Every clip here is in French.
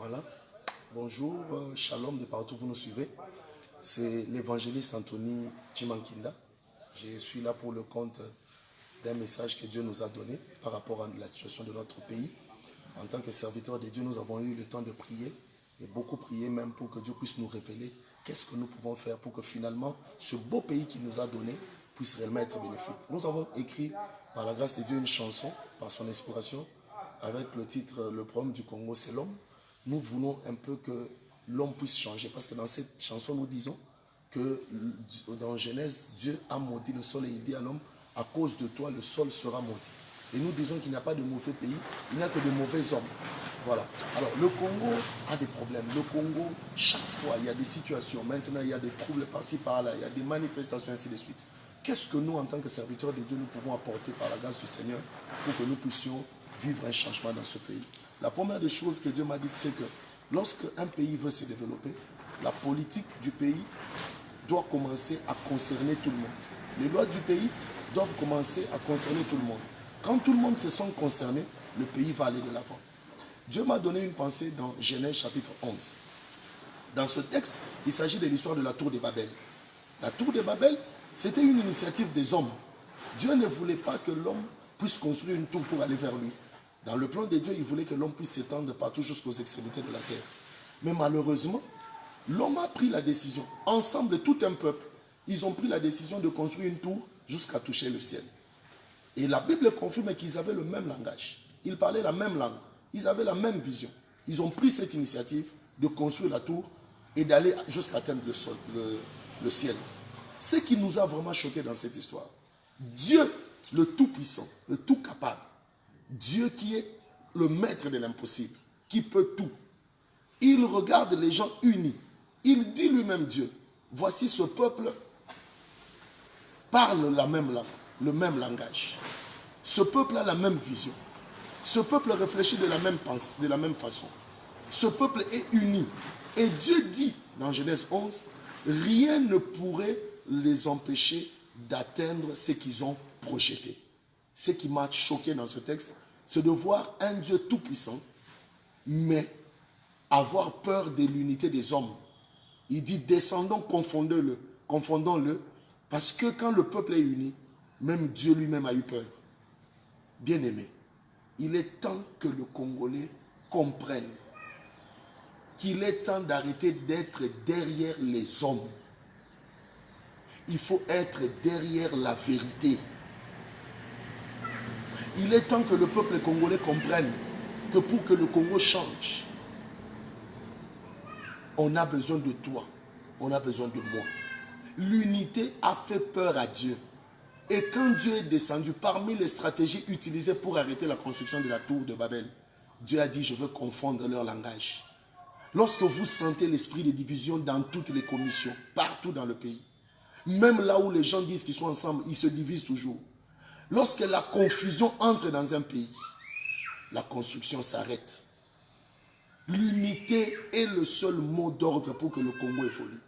Voilà. Bonjour, shalom de partout où vous nous suivez. C'est l'évangéliste Anthony Chimankinda. Je suis là pour le compte d'un message que Dieu nous a donné par rapport à la situation de notre pays. En tant que serviteurs de Dieu, nous avons eu le temps de prier et beaucoup prier même pour que Dieu puisse nous révéler qu'est-ce que nous pouvons faire pour que finalement ce beau pays qu'il nous a donné puisse réellement être bénéfique. Nous avons écrit par la grâce de Dieu une chanson par son inspiration avec le titre Le problème du Congo, c'est l'homme. Nous voulons un peu que l'homme puisse changer parce que dans cette chanson nous disons que dans Genèse, Dieu a maudit le sol et il dit à l'homme, à cause de toi le sol sera maudit. Et nous disons qu'il n'y a pas de mauvais pays, il n'y a que de mauvais hommes. Voilà. Alors le Congo a des problèmes. Le Congo, chaque fois, il y a des situations. Maintenant, il y a des troubles par-ci, par-là, il y a des manifestations, ainsi de suite. Qu'est-ce que nous, en tant que serviteurs de Dieu, nous pouvons apporter par la grâce du Seigneur pour que nous puissions vivre un changement dans ce pays? La première des choses que Dieu m'a dit, c'est que lorsque un pays veut se développer, la politique du pays doit commencer à concerner tout le monde. Les lois du pays doivent commencer à concerner tout le monde. Quand tout le monde se sent concerné, le pays va aller de l'avant. Dieu m'a donné une pensée dans Genèse chapitre 11. Dans ce texte, il s'agit de l'histoire de la tour de Babel. La tour de Babel, c'était une initiative des hommes. Dieu ne voulait pas que l'homme puisse construire une tour pour aller vers lui. Dans le plan de Dieu, il voulait que l'homme puisse s'étendre partout jusqu'aux extrémités de la terre. Mais malheureusement, l'homme a pris la décision. Ensemble, tout un peuple, ils ont pris la décision de construire une tour jusqu'à toucher le ciel. Et la Bible confirme qu'ils avaient le même langage. Ils parlaient la même langue. Ils avaient la même vision. Ils ont pris cette initiative de construire la tour et d'aller jusqu'à atteindre le ciel. Ce qui nous a vraiment choqués dans cette histoire, Dieu, le Tout-Puissant, le Tout-Capable, Dieu qui est le maître de l'impossible, qui peut tout, il regarde les gens unis. Il dit lui-même Dieu, voici ce peuple parle la même langue, le même langage. Ce peuple a la même vision. Ce peuple réfléchit de la même façon. Ce peuple est uni. Et Dieu dit dans Genèse 11, rien ne pourrait les empêcher d'atteindre ce qu'ils ont projeté. Ce qui m'a choqué dans ce texte, c'est de voir un Dieu tout-puissant, mais avoir peur de l'unité des hommes. Il dit, descendons, confondons-le, parce que quand le peuple est uni, même Dieu lui-même a eu peur. Bien-aimé, il est temps que le Congolais comprenne qu'il est temps d'arrêter d'être derrière les hommes. Il faut être derrière la vérité. Il est temps que le peuple congolais comprenne que pour que le Congo change, on a besoin de toi, on a besoin de moi. L'unité a fait peur à Dieu. Et quand Dieu est descendu, parmi les stratégies utilisées pour arrêter la construction de la tour de Babel, Dieu a dit, je veux confondre leur langage. Lorsque vous sentez l'esprit de division dans toutes les commissions, partout dans le pays, même là où les gens disent qu'ils sont ensemble, ils se divisent toujours. Lorsque la confusion entre dans un pays, la construction s'arrête. L'unité est le seul mot d'ordre pour que le Congo évolue.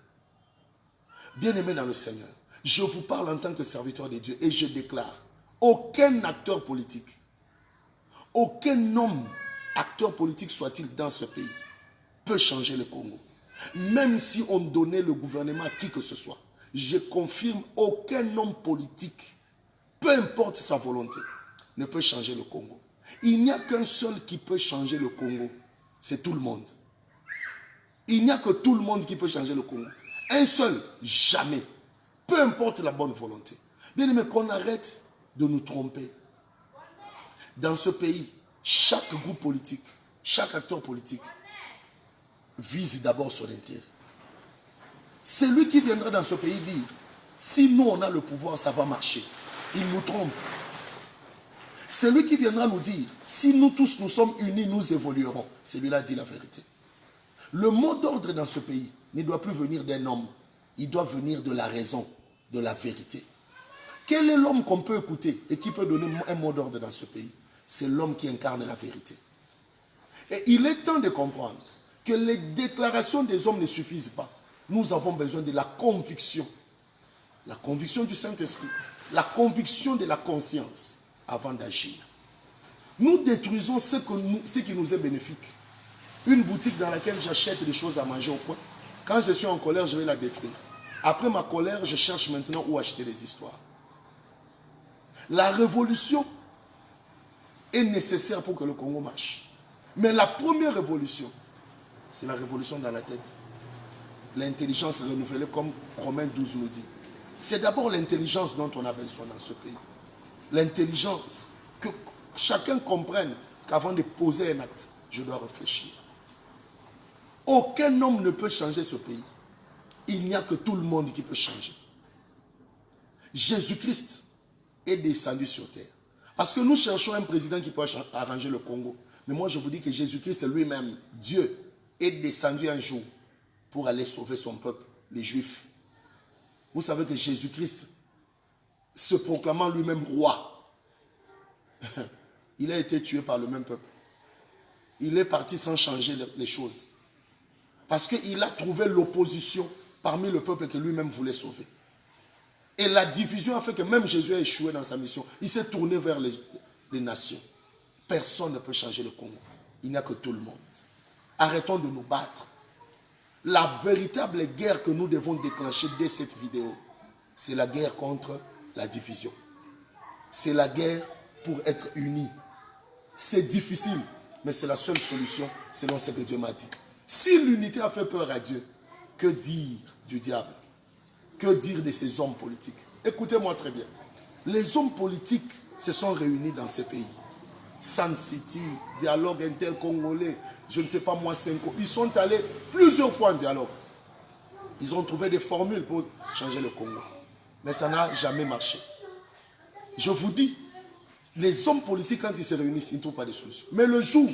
Bien-aimés dans le Seigneur, je vous parle en tant que serviteur de Dieu et je déclare, aucun acteur politique, aucun homme, acteur politique soit-il dans ce pays, peut changer le Congo. Même si on donnait le gouvernement à qui que ce soit, je confirme, aucun homme politique, peu importe sa volonté, ne peut changer le Congo. Il n'y a qu'un seul qui peut changer le Congo, c'est tout le monde. Il n'y a que tout le monde qui peut changer le Congo. Un seul, jamais. Peu importe la bonne volonté. Bien aimé, qu'on arrête de nous tromper. Dans ce pays, chaque groupe politique, chaque acteur politique vise d'abord son intérêt. C'est lui qui viendra dans ce pays dire, si nous on a le pouvoir, ça va marcher. Il nous trompe. C'est lui qui viendra nous dire, si nous tous nous sommes unis, nous évoluerons. Celui-là dit la vérité. Le mot d'ordre dans ce pays ne doit plus venir d'un homme. Il doit venir de la raison, de la vérité. Quel est l'homme qu'on peut écouter et qui peut donner un mot d'ordre dans ce pays? C'est l'homme qui incarne la vérité. Et il est temps de comprendre que les déclarations des hommes ne suffisent pas. Nous avons besoin de la conviction. La conviction du Saint-Esprit. La conviction de la conscience avant d'agir. Nous détruisons ce qui nous est bénéfique. Une boutique dans laquelle j'achète des choses à manger au coin. Quand je suis en colère, je vais la détruire. Après ma colère, je cherche maintenant où acheter les histoires. La révolution est nécessaire pour que le Congo marche. Mais la première révolution, c'est la révolution dans la tête. L'intelligence renouvelée, comme Romains 12 nous dit. C'est d'abord l'intelligence dont on a besoin dans ce pays. L'intelligence, que chacun comprenne qu'avant de poser un acte, je dois réfléchir. Aucun homme ne peut changer ce pays. Il n'y a que tout le monde qui peut changer. Jésus-Christ est descendu sur terre. Parce que nous cherchons un président qui peut arranger le Congo. Mais moi je vous dis que Jésus-Christ lui-même, Dieu, est descendu un jour pour aller sauver son peuple, les Juifs. Vous savez que Jésus-Christ, se proclamant lui-même roi, il a été tué par le même peuple. Il est parti sans changer les choses. Parce qu'il a trouvé l'opposition parmi le peuple que lui-même voulait sauver. Et la division a fait que même Jésus a échoué dans sa mission. Il s'est tourné vers les nations. Personne ne peut changer le Congo. Il n'y a que tout le monde. Arrêtons de nous battre. La véritable guerre que nous devons déclencher dès cette vidéo, c'est la guerre contre la division. C'est la guerre pour être unis. C'est difficile, mais c'est la seule solution selon ce que Dieu m'a dit. Si l'unité a fait peur à Dieu, que dire du diable? Que dire de ces hommes politiques? Écoutez-moi très bien. Les hommes politiques se sont réunis dans ces pays. Sun City, dialogue inter-congolais, je ne sais pas moi, Senko. Ils sont allés plusieurs fois en dialogue. Ils ont trouvé des formules pour changer le Congo. Mais ça n'a jamais marché. Je vous dis, les hommes politiques, quand ils se réunissent, ils ne trouvent pas de solution. Mais le jour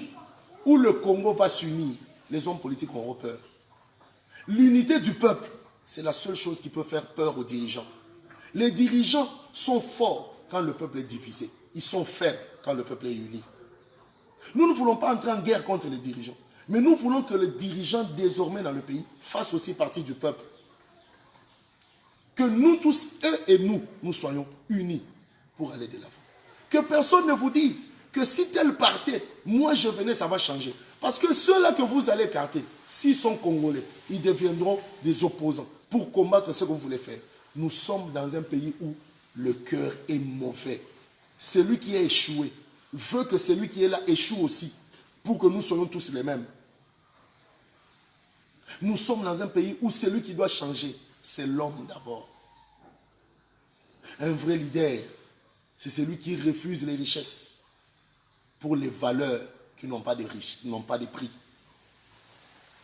où le Congo va s'unir, les hommes politiques auront peur. L'unité du peuple, c'est la seule chose qui peut faire peur aux dirigeants. Les dirigeants sont forts quand le peuple est divisé. Ils sont faibles quand le peuple est uni. Nous ne voulons pas entrer en guerre contre les dirigeants. Mais nous voulons que les dirigeants désormais dans le pays fassent aussi partie du peuple. Que nous tous, eux et nous, nous soyons unis pour aller de l'avant. Que personne ne vous dise que si tel partait, moi je venais, ça va changer. Parce que ceux-là que vous allez écarter, s'ils sont congolais, ils deviendront des opposants pour combattre ce que vous voulez faire. Nous sommes dans un pays où le cœur est mauvais. Celui qui a échoué veut que celui qui est là échoue aussi pour que nous soyons tous les mêmes. Nous sommes dans un pays où celui qui doit changer, c'est l'homme d'abord. Un vrai leader, c'est celui qui refuse les richesses pour les valeurs qui n'ont pas de prix.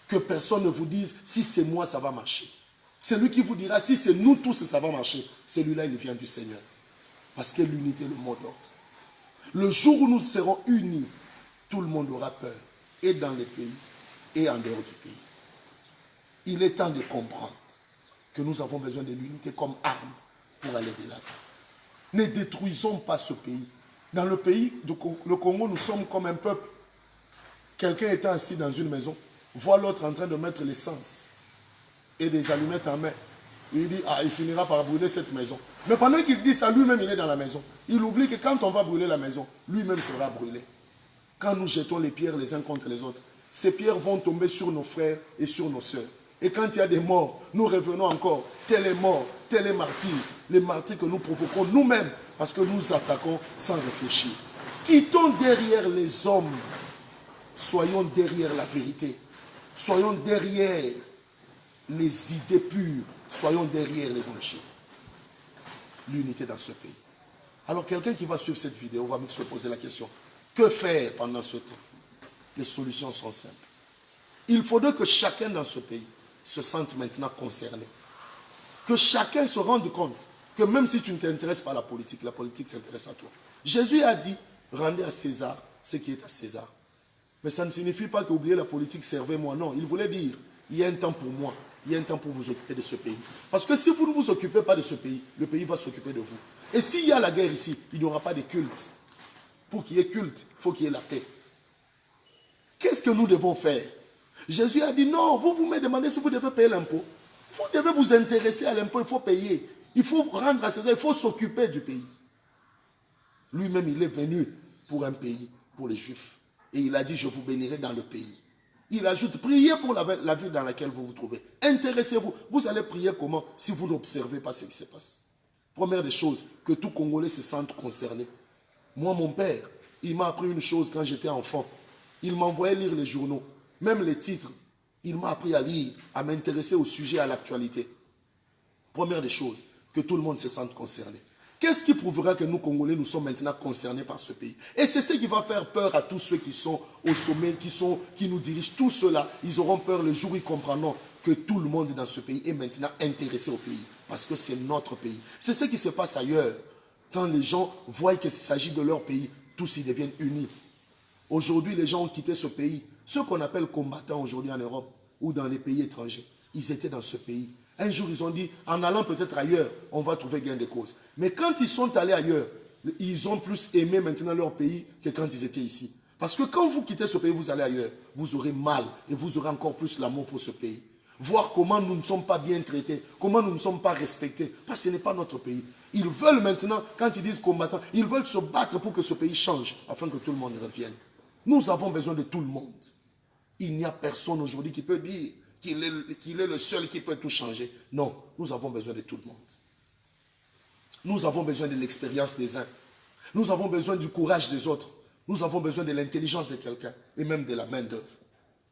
Que personne ne vous dise, si c'est moi, ça va marcher. Celui qui vous dira, si c'est nous tous, ça va marcher. Celui-là, il vient du Seigneur. Parce que l'unité est le mot d'ordre. Le jour où nous serons unis, tout le monde aura peur. Et dans les pays, et en dehors du pays. Il est temps de comprendre que nous avons besoin de l'unité comme arme pour aller de l'avant. Ne détruisons pas ce pays. Dans le pays, le Congo, nous sommes comme un peuple. Quelqu'un était assis dans une maison, voit l'autre en train de mettre l'essence et des allumettes en main. Il dit, ah, il finira par brûler cette maison. Mais pendant qu'il dit ça, lui-même, il est dans la maison. Il oublie que quand on va brûler la maison, lui-même sera brûlé. Quand nous jetons les pierres les uns contre les autres, ces pierres vont tomber sur nos frères et sur nos sœurs. Et quand il y a des morts, nous revenons encore. Tel est mort, tel est martyr. Les martyrs que nous provoquons nous-mêmes parce que nous attaquons sans réfléchir. Quittons derrière les hommes. Soyons derrière la vérité. Soyons derrière les idées pures. Soyons derrière l'évangile. L'unité dans ce pays. Alors quelqu'un qui va suivre cette vidéo va me se poser la question. Que faire pendant ce temps? Les solutions sont simples. Il faudrait que chacun dans ce pays se sente maintenant concerné. Que chacun se rende compte que même si tu ne t'intéresses pas à la politique s'intéresse à toi. Jésus a dit, rendez à César ce qui est à César. Mais ça ne signifie pas qu'oublier la politique, servez-moi. Non, il voulait dire, il y a un temps pour moi, il y a un temps pour vous occuper de ce pays. Parce que si vous ne vous occupez pas de ce pays, le pays va s'occuper de vous. Et s'il y a la guerre ici, il n'y aura pas de culte. Pour qu'il y ait culte, il faut qu'il y ait la paix. Qu'est-ce que nous devons faire? Jésus a dit, non, vous me demandez si vous devez payer l'impôt. Vous devez vous intéresser à l'impôt, il faut payer. Il faut rendre à César, il faut s'occuper du pays. Lui-même, il est venu pour un pays, pour les Juifs. Et il a dit, je vous bénirai dans le pays. Il ajoute, priez pour la ville dans laquelle vous vous trouvez. Intéressez-vous. Vous allez prier comment si vous n'observez pas ce qui se passe? Première des choses, que tout Congolais se sente concerné. Moi, mon père, il m'a appris une chose quand j'étais enfant. Il m'envoyait lire les journaux, même les titres. Il m'a appris à lire, à m'intéresser au sujet, à l'actualité. Première des choses, que tout le monde se sente concerné. Qu'est-ce qui prouvera que nous, Congolais, nous sommes maintenant concernés par ce pays? Et c'est ce qui va faire peur à tous ceux qui sont au sommet, qui nous dirigent. Tous ceux-là, ils auront peur le jour où ils comprendront que tout le monde dans ce pays est maintenant intéressé au pays. Parce que c'est notre pays. C'est ce qui se passe ailleurs. Quand les gens voient qu'il s'agit de leur pays, tous ils deviennent unis. Aujourd'hui, les gens ont quitté ce pays. Ceux qu'on appelle combattants aujourd'hui en Europe ou dans les pays étrangers, ils étaient dans ce pays. Un jour, ils ont dit, en allant peut-être ailleurs, on va trouver gain de cause. Mais quand ils sont allés ailleurs, ils ont plus aimé maintenant leur pays que quand ils étaient ici. Parce que quand vous quittez ce pays, vous allez ailleurs, vous aurez mal et vous aurez encore plus l'amour pour ce pays. Voir comment nous ne sommes pas bien traités, comment nous ne sommes pas respectés. Parce que ce n'est pas notre pays. Ils veulent maintenant, quand ils disent combattants, ils veulent se battre pour que ce pays change, afin que tout le monde revienne. Nous avons besoin de tout le monde. Il n'y a personne aujourd'hui qui peut dire qu'il est le seul qui peut tout changer. Non, nous avons besoin de tout le monde. Nous avons besoin de l'expérience des uns. Nous avons besoin du courage des autres. Nous avons besoin de l'intelligence de quelqu'un et même de la main d'œuvre.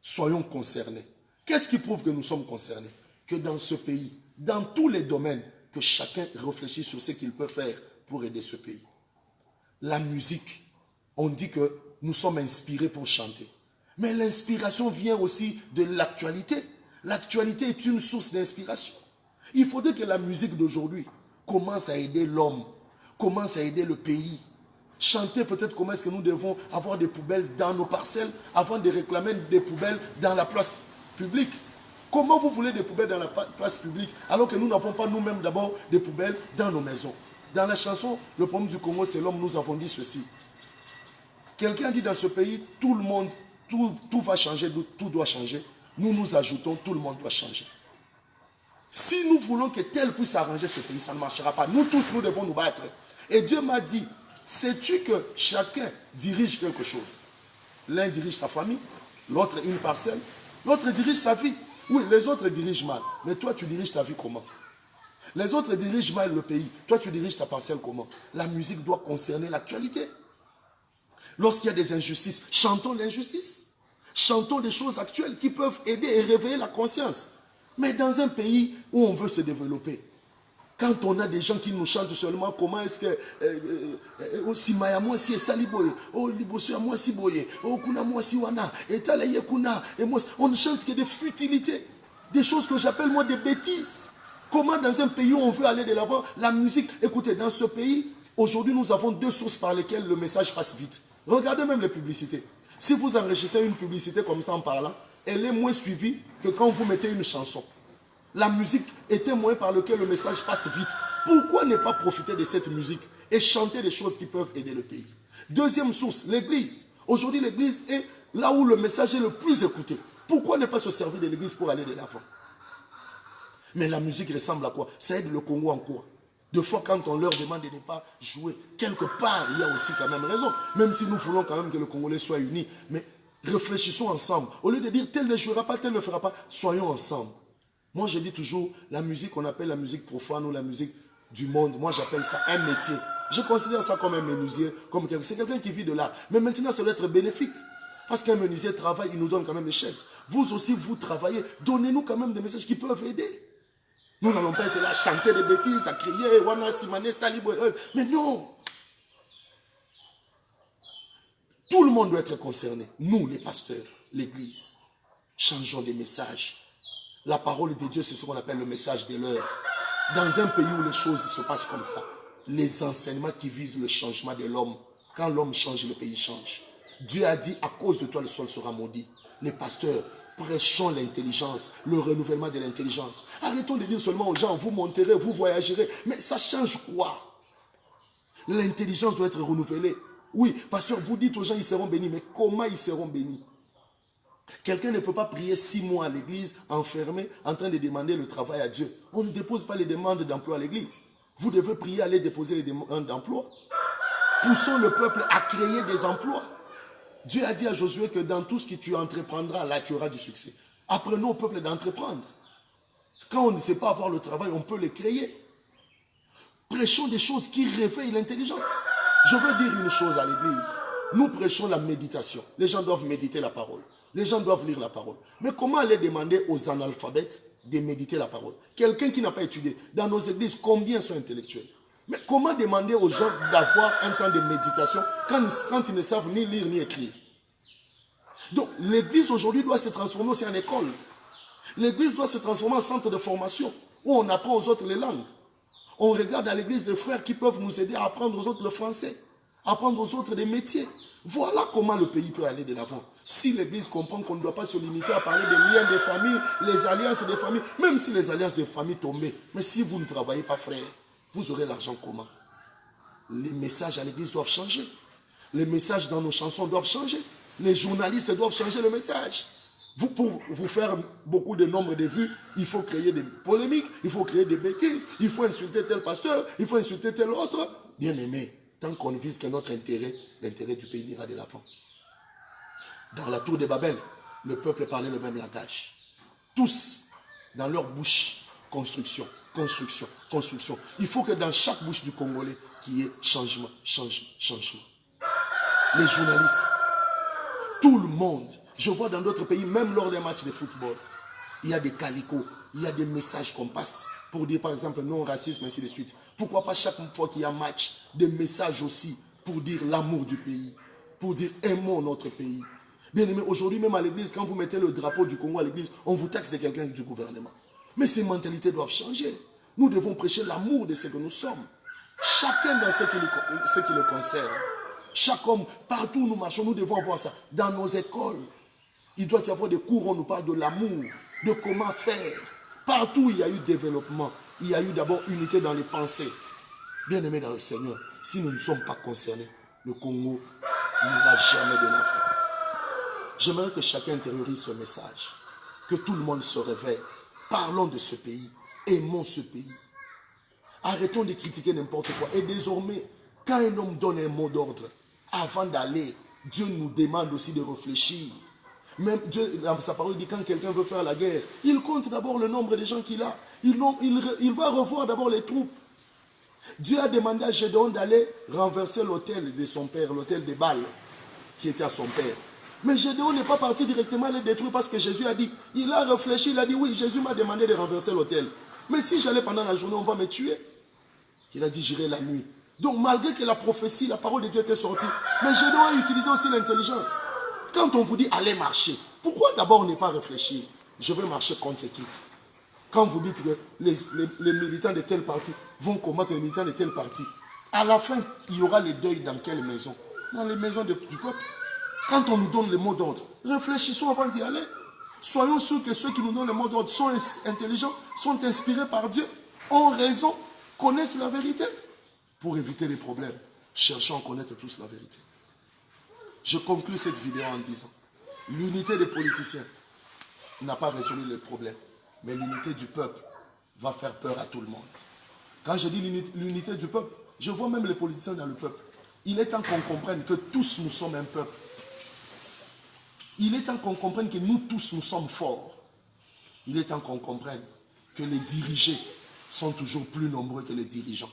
Soyons concernés. Qu'est-ce qui prouve que nous sommes concernés? Que dans ce pays, dans tous les domaines, que chacun réfléchisse sur ce qu'il peut faire pour aider ce pays. La musique, on dit que nous sommes inspirés pour chanter. Mais l'inspiration vient aussi de l'actualité. L'actualité est une source d'inspiration. Il faudrait que la musique d'aujourd'hui commence à aider l'homme, commence à aider le pays. Chanter peut-être comment est-ce que nous devons avoir des poubelles dans nos parcelles avant de réclamer des poubelles dans la place publique. Comment vous voulez des poubelles dans la place publique alors que nous n'avons pas nous-mêmes d'abord des poubelles dans nos maisons? Dans la chanson « Le problème du Congo, c'est l'homme », nous avons dit ceci. Quelqu'un dit dans ce pays, tout le monde, tout va changer, tout doit changer. Nous nous ajoutons, tout le monde doit changer. Si nous voulons que tel puisse arranger ce pays, ça ne marchera pas. Nous tous, nous devons nous battre. Et Dieu m'a dit, sais-tu que chacun dirige quelque chose? L'un dirige sa famille, l'autre une parcelle, l'autre dirige sa vie. Oui, les autres dirigent mal, mais toi tu diriges ta vie comment? Les autres dirigent mal le pays, toi tu diriges ta parcelle comment? La musique doit concerner l'actualité. Lorsqu'il y a des injustices, chantons l'injustice. Chantons des choses actuelles qui peuvent aider et réveiller la conscience. Mais dans un pays où on veut se développer, quand on a des gens qui nous chantent seulement comment est-ce que Simaya moi si saliboye, oh liboso moi si boye, oh kuna moi si wana, et talaye kuna, et moi on ne chante que des futilités, des choses que j'appelle moi des bêtises. Comment dans un pays où on veut aller de l'avant, la musique, écoutez, dans ce pays, aujourd'hui nous avons deux sources par lesquelles le message passe vite. Regardez même les publicités. Si vous enregistrez une publicité comme ça en parlant, elle est moins suivie que quand vous mettez une chanson. La musique est un moyen par lequel le message passe vite. Pourquoi ne pas profiter de cette musique et chanter des choses qui peuvent aider le pays? Deuxième source, l'église. Aujourd'hui, l'église est là où le message est le plus écouté. Pourquoi ne pas se servir de l'église pour aller de l'avant? Mais la musique ressemble à quoi? Ça aide le Congo en quoi? Deux fois, quand on leur demande de ne pas jouer, quelque part, il y a aussi quand même raison. Même si nous voulons quand même que le Congolais soit uni. Mais réfléchissons ensemble. Au lieu de dire tel ne jouera pas, tel ne fera pas, soyons ensemble. Moi, je dis toujours, la musique qu'on appelle la musique profane ou la musique du monde, moi j'appelle ça un métier. Je considère ça comme un menuisier, c'est quelqu'un qui vit de l'art. Mais maintenant, ça doit être bénéfique. Parce qu'un menuisier travaille, il nous donne quand même des chaises. Vous aussi, vous travaillez, donnez-nous quand même des messages qui peuvent aider. Nous n'allons pas être là à chanter des bêtises, à crier, Wana Simane Salibo. Mais non. Tout le monde doit être concerné. Nous, les pasteurs, l'église, changeons des messages. La parole de Dieu, c'est ce qu'on appelle le message de l'heure. Dans un pays où les choses se passent comme ça, les enseignements qui visent le changement de l'homme, quand l'homme change, le pays change. Dieu a dit, à cause de toi, le sol sera maudit. Les pasteurs, prêchons l'intelligence, le renouvellement de l'intelligence. Arrêtons de dire seulement aux gens, vous monterez, vous voyagerez. Mais ça change quoi? L'intelligence doit être renouvelée. Oui, pasteur, vous dites aux gens, ils seront bénis. Mais comment ils seront bénis? Quelqu'un ne peut pas prier 6 mois à l'église, enfermé, en train de demander le travail à Dieu. On ne dépose pas les demandes d'emploi à l'église. Vous devez prier, aller déposer les demandes d'emploi. Poussons le peuple à créer des emplois. Dieu a dit à Josué que dans tout ce que tu entreprendras, là, tu auras du succès. Apprenons au peuple d'entreprendre. Quand on ne sait pas avoir le travail, on peut le créer. Prêchons des choses qui réveillent l'intelligence. Je veux dire une chose à l'église. Nous prêchons la méditation. Les gens doivent méditer la parole. Les gens doivent lire la parole. Mais comment aller demander aux analphabètes de méditer la parole? Quelqu'un qui n'a pas étudié. Dans nos églises, combien sont intellectuels? Mais comment demander aux gens d'avoir un temps de méditation quand ils ne savent ni lire ni écrire? Donc l'église aujourd'hui doit se transformer aussi en école. L'église doit se transformer en centre de formation où on apprend aux autres les langues. On regarde à l'église des frères qui peuvent nous aider à apprendre aux autres le français, apprendre aux autres des métiers. Voilà comment le pays peut aller de l'avant. Si l'église comprend qu'on ne doit pas se limiter à parler des liens des familles, les alliances des familles, même si les alliances des familles tombaient, mais si vous ne travaillez pas, frère, vous aurez l'argent comment? Les messages à l'église doivent changer. Les messages dans nos chansons doivent changer. Les journalistes doivent changer le message. Pour vous faire beaucoup de nombre de vues, il faut créer des polémiques, il faut créer des bêtises, il faut insulter tel pasteur, il faut insulter tel autre. Bien aimé, tant qu'on vise que notre intérêt, l'intérêt du pays ira de l'avant. Dans la tour de Babel, le peuple parlait le même langage. Tous, dans leur bouche, construction, construction, construction. Il faut que dans chaque bouche du Congolais, qu'il y ait changement, changement, changement. Les journalistes, tout le monde. Je vois dans d'autres pays, même lors des matchs de football, il y a des calicots, il y a des messages qu'on passe pour dire par exemple non racisme, ainsi de suite. Pourquoi pas chaque fois qu'il y a match, des messages aussi pour dire l'amour du pays, pour dire aimons notre pays. Bien aimé, aujourd'hui même à l'église, quand vous mettez le drapeau du Congo à l'église, on vous taxe de quelqu'un du gouvernement. Mais ces mentalités doivent changer. Nous devons prêcher l'amour de ce que nous sommes. Chacun dans ce qui le concerne. Chaque homme, partout où nous marchons, nous devons avoir ça. Dans nos écoles, il doit y avoir des cours où on nous parle de l'amour, de comment faire. Partout où il y a eu développement, il y a eu d'abord unité dans les pensées. Bien aimé dans le Seigneur, si nous ne sommes pas concernés, le Congo n'ira jamais de l'avant. J'aimerais que chacun intériorise ce message, que tout le monde se réveille. Parlons de ce pays, aimons ce pays. Arrêtons de critiquer n'importe quoi. Et désormais, quand un homme donne un mot d'ordre, avant d'aller, Dieu nous demande aussi de réfléchir. Même Dieu, dans sa parole dit, quand quelqu'un veut faire la guerre, il compte d'abord le nombre de gens qu'il a. Il va revoir d'abord les troupes. Dieu a demandé à Gédéon d'aller renverser l'autel de son père, l'autel des Baal, qui était à son père. Mais Gédéon n'est pas parti directement les détruire parce que Jésus a dit, il a réfléchi, il a dit, oui, Jésus m'a demandé de renverser l'autel. Mais si j'allais pendant la journée, on va me tuer. Il a dit, j'irai la nuit. Donc malgré que la prophétie, la parole de Dieu était sortie, mais Gédéon a utilisé aussi l'intelligence. Quand on vous dit, allez marcher, pourquoi d'abord ne pas réfléchir? Je vais marcher contre qui? Quand vous dites que les militants de tel parti vont combattre les militants de tel parti, à la fin, il y aura les deuils dans quelle maison? Dans les maisons du peuple. Quand on nous donne le mot d'ordre, réfléchissons avant d'y aller. Soyons sûrs que ceux qui nous donnent le mot d'ordre sont intelligents, sont inspirés par Dieu, ont raison, connaissent la vérité. Pour éviter les problèmes, cherchons à connaître tous la vérité. Je conclue cette vidéo en disant, l'unité des politiciens n'a pas résolu les problèmes, mais l'unité du peuple va faire peur à tout le monde. Quand je dis l'unité du peuple, je vois même les politiciens dans le peuple. Il est temps qu'on comprenne que tous nous sommes un peuple. Il est temps qu'on comprenne que nous tous nous sommes forts. Il est temps qu'on comprenne que les dirigés sont toujours plus nombreux que les dirigeants.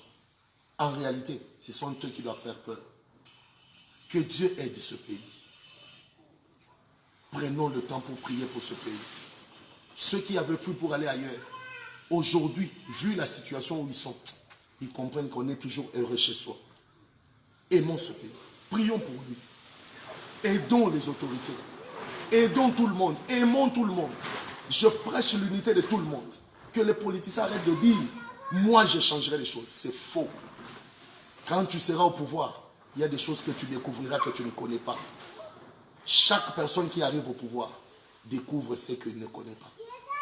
En réalité, ce sont eux qui doivent faire peur. Que Dieu aide ce pays. Prenons le temps pour prier pour ce pays. Ceux qui avaient fui pour aller ailleurs, aujourd'hui, vu la situation où ils sont, ils comprennent qu'on est toujours heureux chez soi. Aimons ce pays. Prions pour lui. Aidons les autorités. Aidons tout le monde. Aimons tout le monde. Je prêche l'unité de tout le monde. Que les politiciens arrêtent de dire, moi je changerai les choses. C'est faux. Quand tu seras au pouvoir, il y a des choses que tu découvriras que tu ne connais pas. Chaque personne qui arrive au pouvoir découvre ce qu'il ne connaît pas.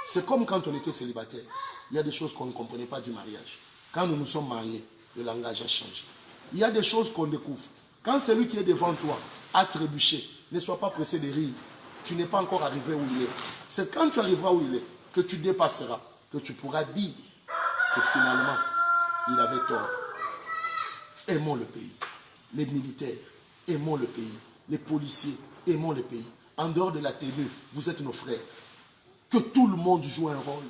C'est comme quand on était célibataire. Il y a des choses qu'on ne comprenait pas du mariage. Quand nous nous sommes mariés, le langage a changé. Il y a des choses qu'on découvre. Quand celui qui est devant toi a trébuché, ne sois pas pressé de rire. Tu n'es pas encore arrivé où il est. C'est quand tu arriveras où il est que tu dépasseras, que tu pourras dire que finalement, il avait tort. Aimons le pays. Les militaires, aimons le pays. Les policiers, aimons le pays. En dehors de la tenue, vous êtes nos frères. Que tout le monde joue un rôle.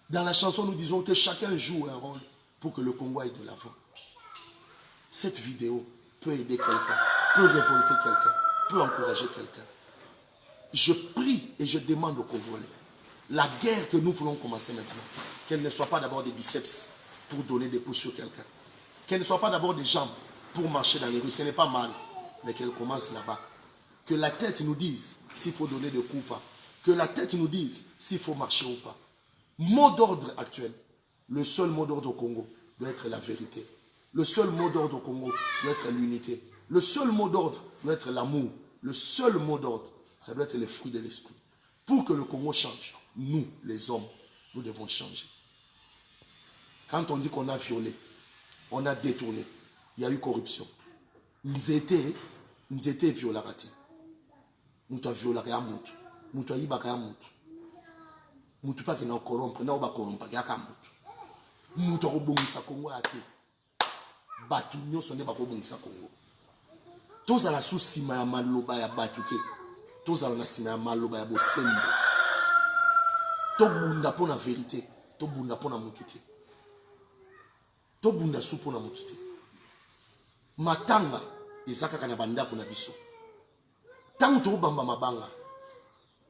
Dans la chanson, nous disons que chacun joue un rôle pour que le Congo aille de l'avant. Cette vidéo peut aider quelqu'un, peut révolter quelqu'un, peut encourager quelqu'un. Je prie et je demande aux Congolais, la guerre que nous voulons commencer maintenant, qu'elle ne soit pas d'abord des biceps pour donner des coups sur quelqu'un. Qu'elle ne soit pas d'abord des jambes pour marcher dans les rues. Ce n'est pas mal, mais qu'elle commence là-bas. Que la tête nous dise s'il faut donner des coups ou pas. Que la tête nous dise s'il faut marcher ou pas. Mot d'ordre actuel. Le seul mot d'ordre au Congo doit être la vérité. Le seul mot d'ordre au Congo doit être l'unité. Le seul mot d'ordre doit être l'amour. Le seul mot d'ordre, ça doit être les fruits de l'esprit. Pour que le Congo change, nous, les hommes, nous devons changer. Quand on dit qu'on a violé, on a détourné, il y a eu corruption. Nous étions violés. Nous avons violé à Moutou. Nous avons violé à Moutou. Nous pas que nous corrompre, nous pas corrompre, il y a qu'à Moutou. Nous avons bongisa Congo à té. Batu nyoso ne ba ko bongisa Congo. Tous à la sous sima ya maloba ya batu té. Tous à la sima ya maloba ya bosembo. To bunda pour la vérité, to bunda pour la Moutou té. To bunda sou pour la Moutou té. Matanga ezaka kana banda pour na biso. Tant to bamba mabanga.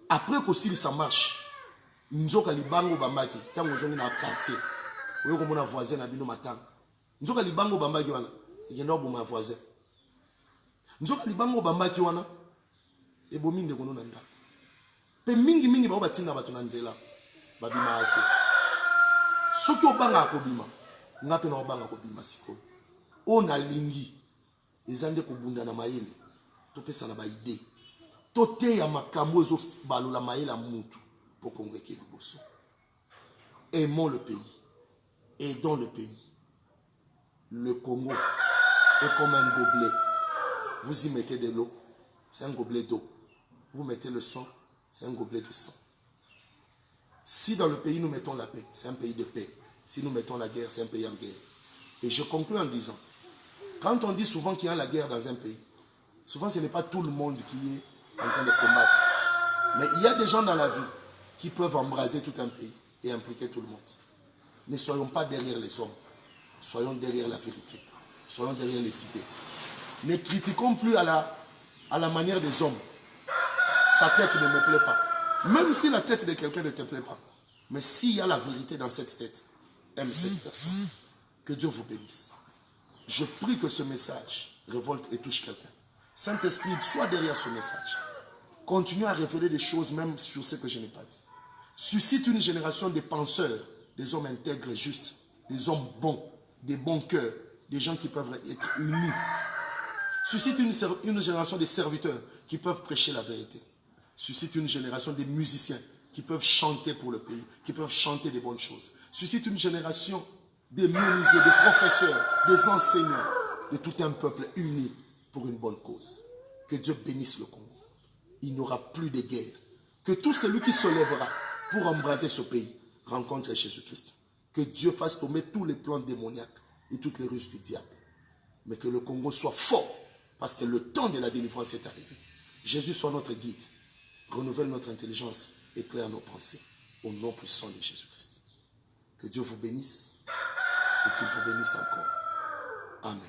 Après que si ça marche, nzoka libango bambaki, tant ozongi na quartier. Oyo ko mona voisin na bino matanga. Nzoka libango bambaki wana, ikenda oboma voisin. Nzoka libango bambaki wana, ebomi ndeko no nanda. Pe mingi ba batinga bato na nzela, babima ate. Soki obanga akobima, ngape na obanga akobima siko. Ona lingi, ezande kobunda na mayele, topesa na ba idée. Tote ya makambo ezo balola mayele mutu pour congréquer le bosso. Aimons le pays, aidons le pays. Le Congo est comme un gobelet. Vous y mettez de l'eau, c'est un gobelet d'eau. Vous mettez le sang, c'est un gobelet de sang. Si dans le pays nous mettons la paix, c'est un pays de paix. Si nous mettons la guerre, c'est un pays en guerre. Et je conclue en disant, quand on dit souvent qu'il y a la guerre dans un pays, souvent ce n'est pas tout le monde qui est en train de combattre. Mais il y a des gens dans la vie qui peuvent embraser tout un pays et impliquer tout le monde. Ne soyons pas derrière les hommes. Soyons derrière la vérité. Soyons derrière les idées. Ne critiquons plus à la manière des hommes. Sa tête ne me plaît pas. Même si la tête de quelqu'un ne te plaît pas. Mais s'il y a la vérité dans cette tête, aime cette personne. Que Dieu vous bénisse. Je prie que ce message révolte et touche quelqu'un. Saint-Esprit, sois derrière ce message. Continue à révéler des choses même sur ce que je n'ai pas dit. Suscite une génération de penseurs, des hommes intègres et justes, des hommes bons, des bons cœurs, des gens qui peuvent être unis. Suscite une génération de serviteurs qui peuvent prêcher la vérité. Suscite une génération de musiciens qui peuvent chanter pour le pays, qui peuvent chanter des bonnes choses. Suscite une génération de menuisiers, de professeurs, des enseignants, de tout un peuple uni pour une bonne cause. Que Dieu bénisse le Congo. Il n'y aura plus de guerre. Que tout celui qui se lèvera pour embraser ce pays rencontre Jésus-Christ. Que Dieu fasse tomber tous les plans démoniaques et toutes les ruses du diable. Mais que le Congo soit fort, parce que le temps de la délivrance est arrivé. Jésus soit notre guide. Renouvelle notre intelligence, éclaire nos pensées. Au nom puissant de Jésus-Christ. Que Dieu vous bénisse et qu'il vous bénisse encore. Amen.